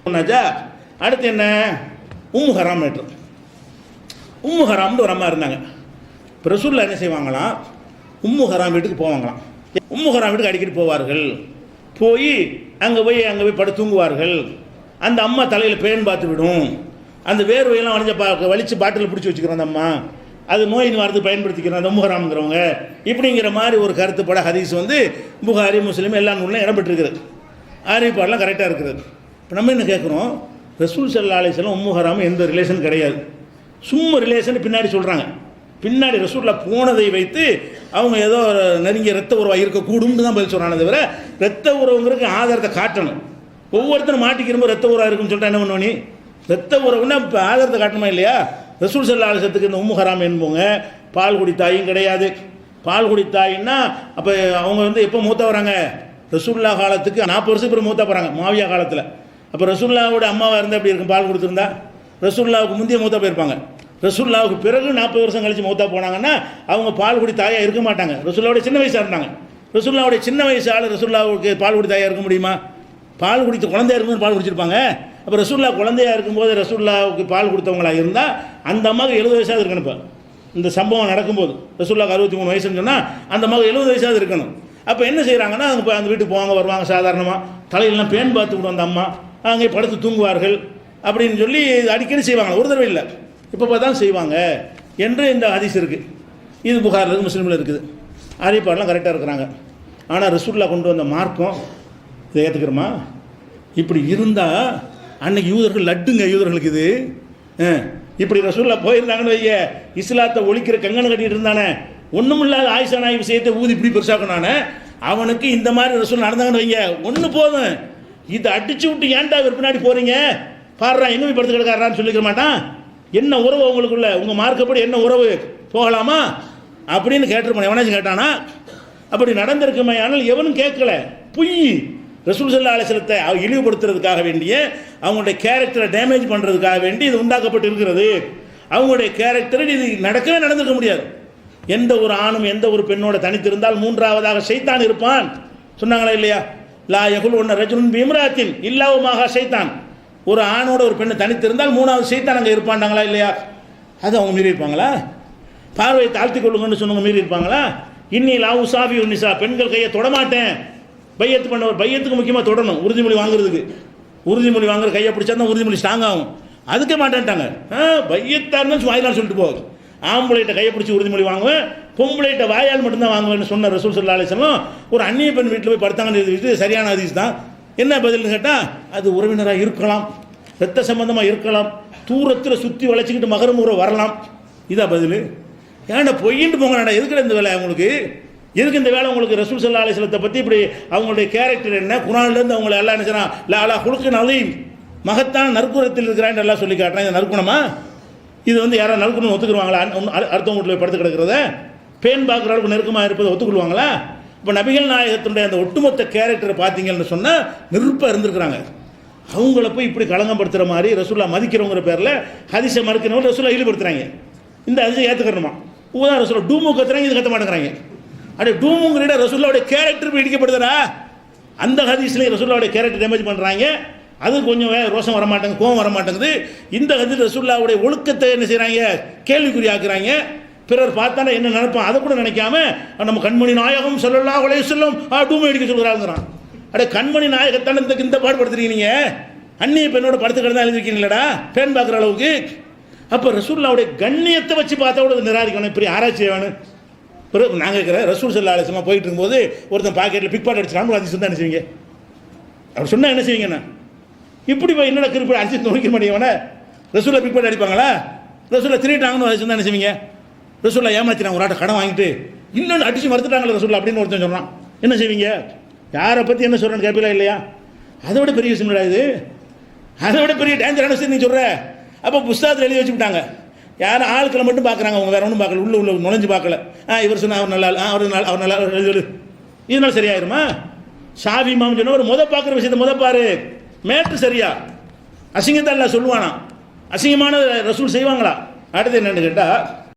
சொன்னாச்சா. அடுத்து என்ன, உம்மு ஹராம் மேட்ரு. உம்மு ஹராம்னு ஒரு அம்மா இருந்தாங்க. இப்போ ரசூலுல்லாஹ் என்ன செய்வாங்களாம், உம்மு ஹராம் வீட்டுக்கு போவாங்களாம். உம்மு ஹராம் வீட்டுக்கு அடிக்கடி போவார்கள். போய் அங்கே போய் படுத்து தூங்குவார்கள். அந்த அம்மா தலையில் பேன் பார்த்து விடும். அந்த வேர்வையெல்லாம் வலிச்சு பாட்டில் பிடிச்சி வச்சுக்கிறோம் அந்த அம்மா, அது நோய் நிவாரத்துக்கு பயன்படுத்திக்கிறோம் அந்த உம்மு ஹராம்ங்கிறவங்க. இப்படிங்கிற மாதிரி ஒரு கருத்துப்பட ஹதீஸ் வந்து புகாரி முஸ்லீம் எல்லா நூலிலும் இடம்பெற்றிருக்கிறது. அறிவிப்பாடெலாம் கரெக்டாக இருக்கிறது. இப்போ நம்ம என்ன கேட்குறோம், ரசூல் ஸல்லல்லாஹு அலைஹி வஸல்லம் உம்மு ஹராம் எந்த ரிலேஷன் கிடையாது, சும்மா ரிலேஷன் பின்னாடி சொல்கிறாங்க. பின்னாடி ரசூலுல்லாஹ் போனதை வைத்து அவங்க ஏதோ நெருங்கிய ரத்த உறவாக இருக்கக்கூடும்னு தான் பதில் சொல்கிறாங்க. தவிர ரத்த உறவுங்கிறதுக்கு ஆதாரத்தை காட்டணும். ஒவ்வொருத்தரும் மாட்டிக்கிறப்போ ரத்த உறவாக இருக்குன்னு சொல்லிட்டு என்ன பண்ணுவோம், நீ ரத்த உறவுன்னா இப்போ ஆதாரத்தை காட்டணுமா இல்லையா? ரசூல் ஸல்லல்லாஹு அலைஹி வஸல்லத்துக்கு இந்த உம்மு ஹராம் என்பவங்க பால் குடித்தாயும் கிடையாது. பால் குடித்தாயின்னா அப்போ அவங்க வந்து எப்போ மூத்தா வராங்க, ரசூலுல்லாஹ் காலத்துக்கு 40 வருஷத்துக்கு பிறகு மூத்தா போகிறாங்க, மாவியா காலத்தில். அப்போ ரசூலுல்லாஹோட அம்மாவாக இருந்தால் எப்படி இருக்கும், பால் கொடுத்துருந்தா? ரசூலுல்லாஹுக்கு முந்தைய மூத்தா போயிருப்பாங்க. ரசூலுல்லாஹுக்கு பிறகு 40 வருஷம் கழிச்சு மூத்தா போனாங்கன்னா அவங்க பால் குடி தாயாக இருக்க மாட்டாங்க. ரசூலுல்லாஹோட சின்ன வயசாக இருந்தாங்க. ரசூலுல்லாஹோட சின்ன வயசால் ரசூலுல்லாஹுக்கு பால் குடி தாயாக இருக்க முடியுமா? பால் குடித்த குழந்தையா இருக்கும்போது பால் குடிச்சிருப்பாங்க. அப்போ ரசூலுல்லாஹ் குழந்தையாக இருக்கும்போது ரசூலுல்லாஹுக்கு பால் கொடுத்தவங்களாக இருந்தால் அந்த அம்மாவுக்கு 70 வயசாக இருக்கணும். இப்போ இந்த சம்பவம் நடக்கும்போது ரசூலுல்லாஹ் 63 வயசுன்னு சொன்னால் அந்த அம்மாவுக்கு 70 வயசாக இருக்கணும். அப்போ என்ன செய்கிறாங்கன்னா அவங்க அந்த வீட்டுக்கு போவாங்க வருவாங்க, சாதாரணமாக தலையிலலாம் பேன் பார்த்து விடும் அந்த அம்மா, அங்கே படுத்து தூங்குவார்கள் அப்படின்னு சொல்லி அடிக்கடி செய்வாங்க. ஒரு தடவை இல்லை, இப்போ தான் செய்வாங்க என்று இந்த ஹதீஸ் இருக்குது. இது புகாரில் இருக்குது, முஸ்லீமில் இருக்குது. அறிவிப்பாடெலாம் கரெக்டாக இருக்கிறாங்க. ஆனால் ரசூலுல்லாஹ் கொண்டு வந்த மார்க்கம் இதை ஏற்றுக்கிறோமா? இப்படி இருந்தால் அன்னைக்கு யூதர்கள் லட்டுங்க, யூதர்களுக்கு இது இப்படி ரசூலுல்லாஹ் போயிருந்தாங்கன்னு வைய, இஸ்லாத்தை ஒழிக்கிற கங்கணம் கட்டிட்டு இருந்தானே, ஒன்றும் இல்லாத ஆயிஷா நாயகி விஷயத்தை ஊதி இப்படி பெருசாக்கினானே, அவனுக்கு இந்த மாதிரி ரசூல் நடந்தாங்கன்னு வைங்க, ஒன்று போதும், இதை அடிச்சு விட்டு ஏன்டா இவர் பின்னாடி போகிறீங்க, பாடுறா எங்கே போய் படுத்து கிடக்காரான்னு சொல்லிக்க மாட்டான். என்ன உறவு உங்களுக்குள்ள, உங்கள் மார்க்கப்படி என்ன உறவு, போகலாமா அப்படின்னு கேட்டிருப்பான். எவனாச்சும் கேட்டானா? அப்படி நடந்திருக்குமே. ஆனால் எவனும் கேட்கல. பொய். ரசூல் ஸல்லல்லாஹு அலைஹி வஸல்லத்தை இழிவுபடுத்துறதுக்காக வேண்டிய, அவங்களுடைய கேரக்டரை டேமேஜ் பண்ணுறதுக்காக வேண்டி இது உண்டாக்கப்பட்டு இருக்கிறது. அவங்களுடைய கேரக்டர் இது நடந்திருக்க முடியாது. எந்த ஒரு ஆணும் எந்த ஒரு பெண்ணோட தனித்திருந்தால் மூன்றாவதாக ஷைத்தான் இருப்பான் சொன்னாங்களா இல்லையா? லா யகுல் ஒன்ன ரஜுலுன் பிம்ராத்தின் இல்லாவுமாக ஷைத்தான். ஒரு ஆணோட ஒரு பெண்ணை தனித்திருந்தால் மூணாவது ஷைத்தான் அங்கே இருப்பாண்டாங்களா இல்லையா? அது அவங்க மீறி இருப்பாங்களா? பார்வையை தாழ்த்தி கொள்ளுங்கன்னு சொன்னவங்க மீறி இருப்பாங்களா? இன்னி லாவு சாஃபி உன்னிசா, பெண்கள் கையை தொடமாட்டேன். பையத்து பண்ணவர், பையத்துக்கு முக்கியமாக தொடணும். உறுதிமொழி வாங்குறதுக்கு, உறுதிமொழி வாங்குற கையை பிடிச்சா தான் உறுதிமொழி ஸ்ட்ராங் ஆகும். அதுக்கே மாட்டேன்ட்டாங்க. பையத்தாருன்னு வாயிலான்னு சொல்லிட்டு போகுது. ஆம்பளைகிட்ட கையை பிடிச்சி உறுதிமொழி வாங்குவேன், பொம்பளைகிட்ட வாயால் மட்டும்தான் வாங்குவேன்னு சொன்ன ரசூல் ஸல்லல்லாஹு அலைஹி வஸல்லம் ஒரு அந்நிய பெண் வீட்டில் போய் படுத்தாங்கன்னு இது சரியான ஹதீஸ் தான். என்ன பதில்னு கேட்டால், அது உறவினராக இருக்கலாம், ரத்த சம்பந்தமாக இருக்கலாம், தூரத்தில் சுற்றி வளைச்சிக்கிட்டு மகரமுறை வரலாம். இதான் பதில். ஏன்னா பொய்யின்ட்டு போங்கடா, எதுக்குற இந்த வேலை உங்களுக்கு, எதுக்கு இந்த வேலை உங்களுக்கு? ரசூல் ஸல்லல்லாஹு அலைஹி வஸல்லத்தை பற்றி இப்படி அவங்களுடைய கேரக்டர் என்ன, குர்ஆன்லேருந்து அவங்களை எல்லாம் என்ன செய்யறான், லா அலா குலுக்கின் அலீம், மகத்தான நற்குணத்தில் இருக்கிறான்னு எல்லாம் சொல்லி காட்டுறான். இது நற்குணமா? இது வந்து யாராவது நல்குணம் ஒத்துக்குருவாங்களா? அடுத்தவங்க வீட்டில் படுத்து கிடக்கிறத பேன் பார்க்குற அளவுக்கு நெருக்கமாக இருப்பதை ஒத்துக்கொள்வாங்களா? இப்போ நபிகள் நாயகத்தினுடைய அந்த ஒட்டுமொத்த கேரக்டரை பார்த்தீங்கன்னு சொன்னால் நெருப்பாக இருந்திருக்கிறாங்க. அவங்கள போய் இப்படி களங்கப்படுத்துகிற மாதிரி ரசூலுல்லாஹ் மதிக்கிறவங்கிற பேரில் ஹதீஸை மறுக்கிறவங்க ரசூலுல்லாஹ் ஈடுபடுத்துறாங்க. இந்த ஹதீஸை ஏற்றுக்கணுமா? ஊதான் ரசூலுல்லாஹ் டூமு கத்துறாங்க, இது கத்த மாட்டேங்கிறாங்க. அப்படியே டூமுங்கிற ரசூலுல்லாஹ்வுடைய கேரக்டர் இடிக்கப்படுதுடா. அந்த ஹதீஸ்லேயும் ரசூலுல்லாஹ்வுடைய கேரக்டர் டேமேஜ் பண்ணுறாங்க. அது கொஞ்சம் ரோஷம் வரமாட்டேங்குது, கோவம் வரமாட்டேங்குது. இந்த ஹதீஸ் ரசூலுல்லாஹ்வுடைய ஒழுக்கத்தை என்ன செய்கிறாங்க, கேள்விக்குறி ஆக்குறாங்க. பிறர் பார்த்தானே என்ன நினைப்பான் அதை கூட நினைக்காம நம்ம கண்மணி நாயகம் ஸல்லல்லாஹு அலைஹி வஸல்லம் டூமை அடிக்க சொல்கிறாங்கிறான். அடே கண்மணி நாயகத்தான இந்த பாடுபடுத்துறீங்க நீங்கள், அந்நிய பெண்ணோட படுத்து கிடந்தா எழுதிருக்கீங்களா பேன் பார்க்குற அளவுக்கு? அப்போ ரசூலுல்லாஹ்வுடைய கண்ணியத்தை வச்சு பார்த்தா கூட நிராகரிக்கணும். இப்படி ஆராய்ச்சி வேணும். பிறகு நாங்கள் இருக்கிற ரசூல் ஸல்லல்லாஹு அலைஹி வஸல்லம் போயிட்டு இருக்கும்போது ஒருத்தன் பாக்கெட்டில் பிக் பாட் அடிச்சிடான்னு ஒரு ஹதீஸ் தான் என்ன செய்வீங்க? அப்படி சொன்னால் என்ன செய்வீங்கண்ணா? இப்படி போய் என்னடா குறிப்பிட அடிச்சு நோக்கிக்க மாட்டேங்கவன ரசூலை பிக் பாட் அடிப்பாங்களா? ரசூலை திருட்டாங்கன்னு ஹதீஸ் தான் என்ன செய்வீங்க? ரசூலுல்லாஹ் ஏமாத்தினாங்க, ஒரு ஆட்டை கடன் வாங்கிட்டு இன்னொன்று அடிச்சு மறுத்துட்டாங்களே ரசூலுல்லாஹ் அப்படின்னு ஒருத்தன் சொன்னான். என்ன செய்வீங்க? யாரை பற்றி என்ன சொல்கிறேன்னு கேட்பீங்களா இல்லையா? அதை விட பெரிய விஷயம் கிடையாது, அதை விட பெரிய டேஞ்சரான விஷயம் நீ சொல்கிற. அப்போ புஸ்தகத்தில் எழுதி வச்சுக்கிட்டாங்க, யாரும் ஆட்களை மட்டும் பார்க்குறாங்க, அவங்க வேறு ஒன்றும் பார்க்கல, உள்ள நுழைஞ்சு பார்க்கல. இவர் சொன்னால் அவர் நல்லா, அவர் நல்லா எழுது, இதனால சரியாயிருமா? ஷாஃபி இமாம் சொன்ன ஒரு பார்க்குற விஷயத்தை பாரு, மேட்ரு சரியா? அசிங்கத்தான் இல்லை சொல்லுவானா? அசிங்கமான ரசூல் செய்வாங்களா? அடுத்து என்னென்னு கேட்டால்